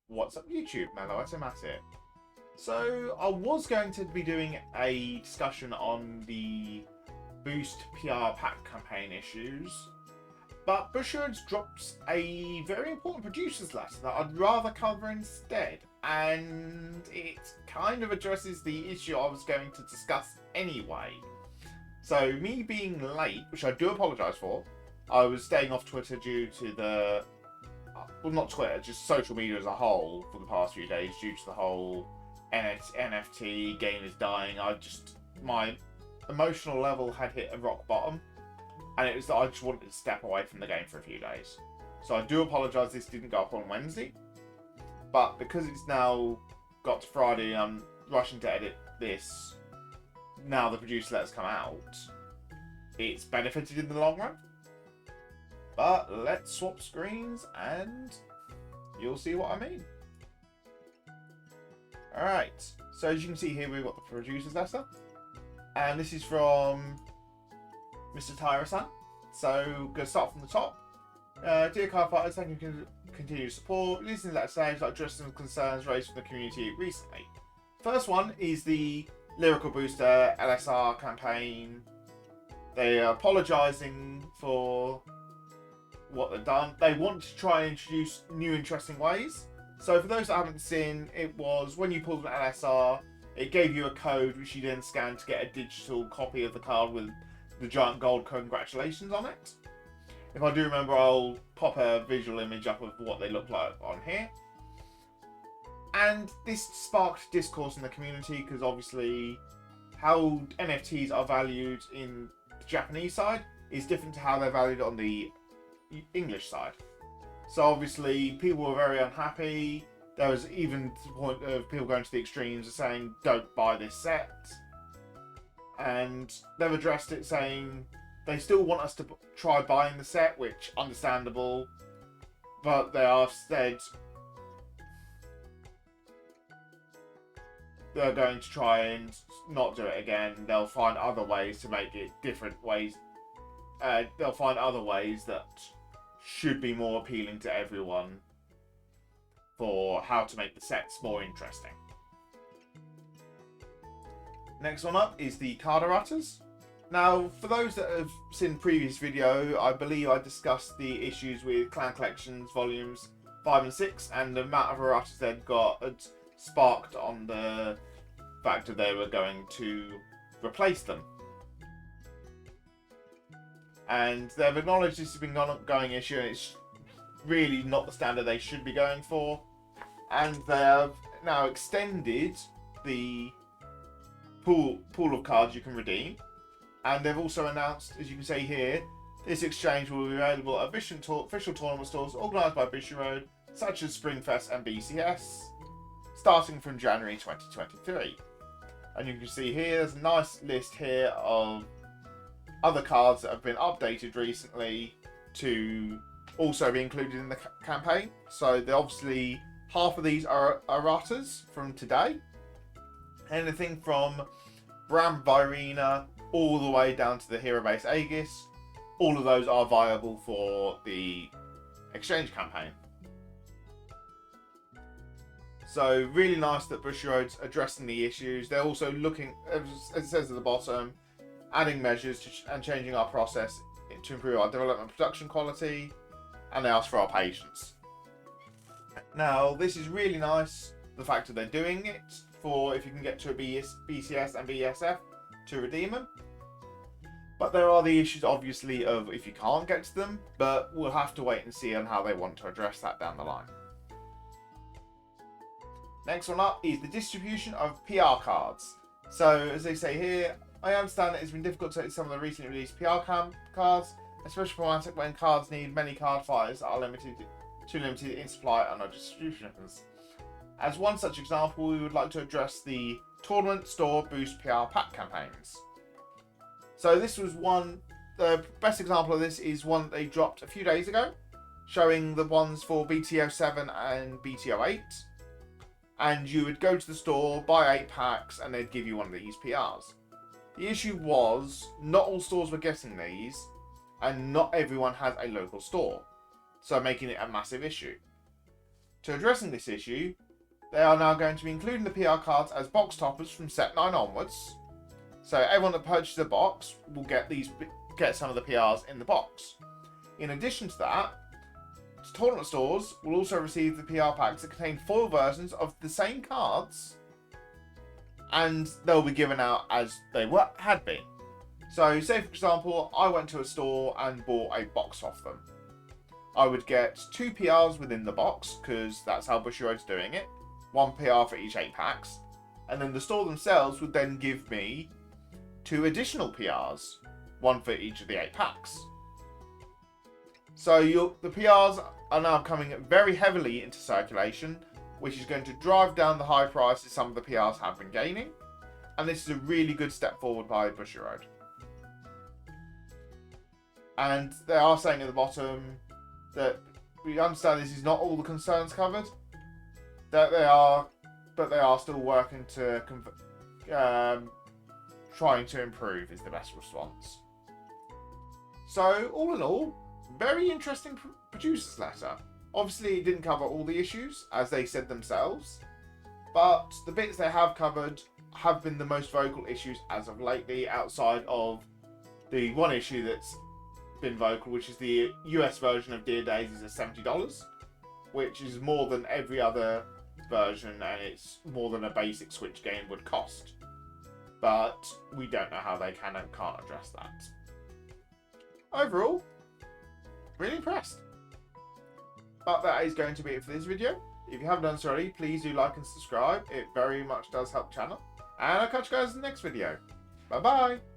What's up YouTube, Mellow Automatic. So I was going to be doing a discussion on the Boost PR pack campaign issues, but Bushiroad drops a very important producer's letter that I'd rather cover instead, and it kind of addresses the issue I was going to discuss anyway. So me being late, which I do apologise for, I was staying off Twitter due to the well, not Twitter, just social media as a whole for the past few days due to the whole NFT game is dying. My emotional level had hit a rock bottom, and it was that I just wanted to step away from the game for a few days. So I do apologise this didn't go up on Wednesday, but because it's now got to Friday and I'm rushing to edit this, now the producer letter's come out, it's benefited in the long run. But let's swap screens and you'll see what I mean. Alright, so as you can see here, we've got the producer's letter. And this is from Mr. Tyra-san. So, going to start from the top. Dear Cardfight, thank you for continued support. Listening to letter saves like addressing concerns raised from the community recently. First one is the Lyrical Booster LSR campaign. They are apologising for what they've done. They want to try and introduce new interesting ways. So for those that haven't seen, it was when you pulled an LSR, it gave you a code which you then scanned to get a digital copy of the card with the giant gold congratulations on it. If I do remember, I'll pop a visual image up of what they look like on here. And this sparked discourse in the community because obviously how NFTs are valued in the Japanese side is different to how they're valued on the English side. So obviously people were very unhappy. There was even to the point of people going to the extremes of saying don't buy this set, and they've addressed it saying they still want us to try buying the set, which understandable, but they have said they're going to try and not do it again. They'll find other ways to make it different ways. They'll find other ways that should be more appealing to everyone for how to make the sets more interesting. Next one up is the card erratas. Now, for those that have seen the previous video, I believe I discussed the issues with Clan Collections volumes 5 and 6 and the amount of erratas they'd got had sparked on the fact that they were going to replace them. And they've acknowledged this has been an ongoing issue and it's really not the standard they should be going for. And they have now extended the pool of cards you can redeem. And they've also announced, as you can see here, this exchange will be available at official tournament stores organised by Bushiroad, such as Springfest and BCS, starting from January 2023. And you can see here, there's a nice list here of other cards that have been updated recently to also be included in the campaign. So obviously half of these are erratas from today. Anything from Bram Virena all the way down to the hero base Aegis, all of those are viable for the exchange campaign. So really nice that Bushiroad's addressing the issues. They're also looking, as it says at the bottom, adding measures and changing our process to improve our development and production quality, and they ask for our patience. Now, this is really nice, the fact that they're doing it, for if you can get to a BCS and BSF to redeem them. But there are the issues, obviously, of if you can't get to them, but we'll have to wait and see on how they want to address that down the line. Next one up is the distribution of PR cards. So, as they say here, I understand that it's been difficult to take some of the recently released PR cards, especially problematic when cards need many card fighters that are too limited in supply and no distributions. As one such example, we would like to address the Tournament Store Boost PR pack campaigns. So this was one, the best example of this is one that they dropped a few days ago, showing the ones for BTO 7 and BTO 8. And you would go to the store, buy 8 packs, and they'd give you one of these PRs. The issue was, not all stores were getting these, and not everyone has a local store, so making it a massive issue. to addressing this issue, they are now going to be including the PR cards as box toppers from set 9 onwards. So everyone that purchases a box will get some of the PRs in the box. In addition to that, tournament stores will also receive the PR packs that contain foil versions of the same cards, and they'll be given out as they had been. So say for example, I went to a store and bought a box off them. I would get 2 PRs within the box, because that's how Bushiroad's doing it. 1 PR for each 8 packs. And then the store themselves would then give me 2 additional PRs. 1 for each of the 8 packs. So the PRs are now coming very heavily into circulation, which is going to drive down the high prices some of the PRs have been gaining. And this is a really good step forward by Bushiroad. And they are saying at the bottom that we understand this is not all the concerns covered. But they are still working to trying to improve is the best response. So all in all, very interesting producer's letter. Obviously, it didn't cover all the issues, as they said themselves, but the bits they have covered have been the most vocal issues as of lately, outside of the one issue that's been vocal, which is the US version of Dear Days is at $70, which is more than every other version, and it's more than a basic Switch game would cost. But we don't know how they can and can't address that. Overall, really impressed. But that is going to be it for this video. If you haven't done so already, please do like and subscribe. It very much does help the channel. And I'll catch you guys in the next video. Bye bye.